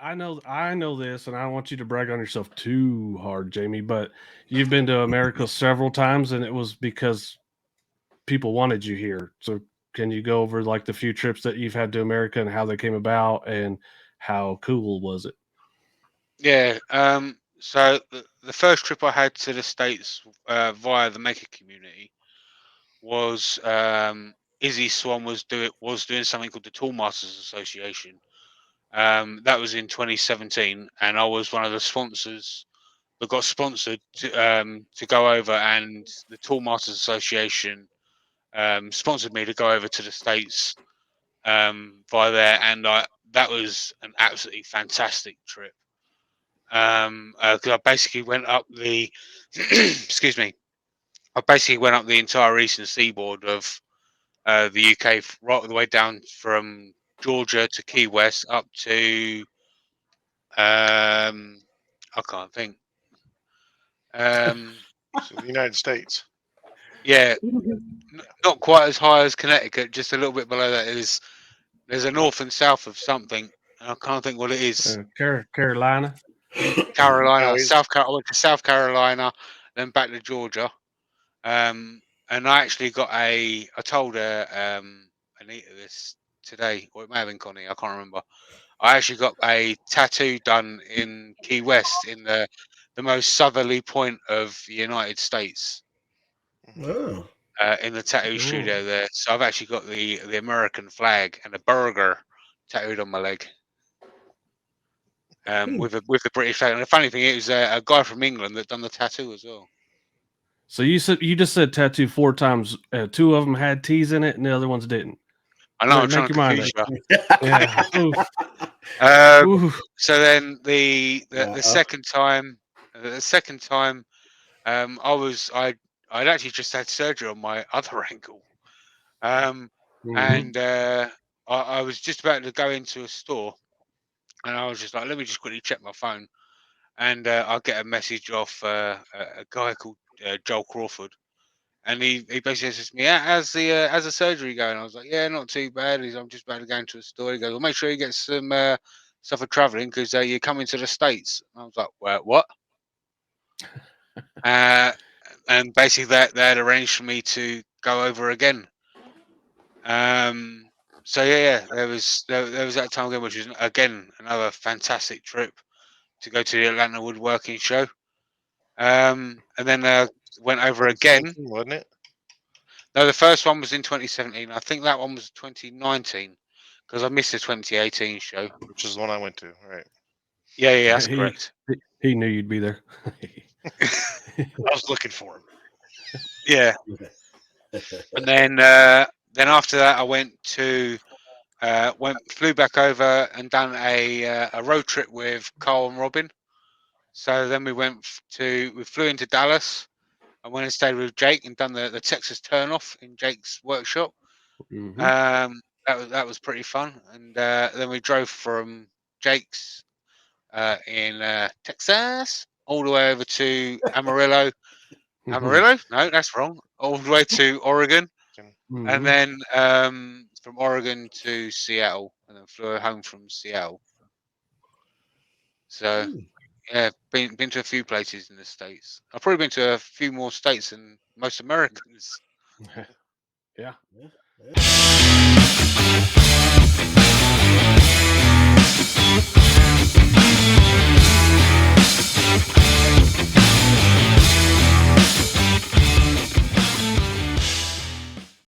I know this, and I don't want you to brag on yourself too hard, Jamie, but you've been to America several times, and it was because people wanted you here. So can you go over like the few trips that you've had to America and how they came about and how cool was it? Yeah. So the first trip I had to the States via the maker community was Izzy Swan was doing something called the Toolmasters Association. That was in 2017, and I was one of the sponsors that got sponsored to go over, and the Toolmasters Association sponsored me to go over to the States via there, and that was an absolutely fantastic trip. 'Cause I basically went up the excuse me, I basically went up the entire eastern seaboard of the UK, right all the way down from Georgia to Key West up to I can't think. Um, So the United States. yeah, not quite as high as Connecticut, just a little bit below that. There's a north and south of something. And I can't think what it is. Carolina. Carolina, No, he's I went to South Carolina, then back to Georgia. And I actually I told Anita this today, or it may have been Connie, I can't remember. I actually got a tattoo done in Key West, in the most southerly point of the United States, Oh. in the tattoo Oh. studio there. So I've actually got the American flag and a burger tattooed on my leg, with the British flag. And the funny thing is, a guy from England that done the tattoo as well. So you just said tattoo 4 times. Two of them had T's in it, and the other ones didn't. I know I'm Make trying to your mind confuse up. you. Yeah. Oof. Oof. So then the Uh-oh. second time, I'd actually just had surgery on my other ankle, Mhm. and I was just about to go into a store, and I was just like, let me just quickly check my phone, and I get a message off a guy called Joel Crawford, and he basically says to me, yeah, how's the surgery going? I was like, yeah, not too bad. I'm just about to go into a store. He goes, well, make sure you get some stuff for traveling, because you're coming to the States. And I was like, well, what? uh, and basically they had arranged for me to go over again. So yeah, there was that time again, which was again another fantastic trip to go to the Atlanta woodworking show. And then went over again. 2017, wasn't it? No, the first one was in 2017. I think that one was 2019, because I missed the 2018 show. Which is the one I went to, right? Yeah, that's he, correct. he knew you'd be there. I was looking for him. Yeah, and then after that, I flew back over and done a road trip with Carl and Robin. So then we flew into Dallas. I went and stayed with Jake and done the Texas turnoff in Jake's workshop. Mhm. That was pretty fun. And then we drove from Jake's in Texas all the way over to Amarillo. Amarillo? No, that's wrong. All the way to Oregon, and Mhm. then from Oregon to Seattle, and then flew home from Seattle. So yeah, been to a few places in the States. I've probably been to a few more states than most Americans. Yeah. Yeah.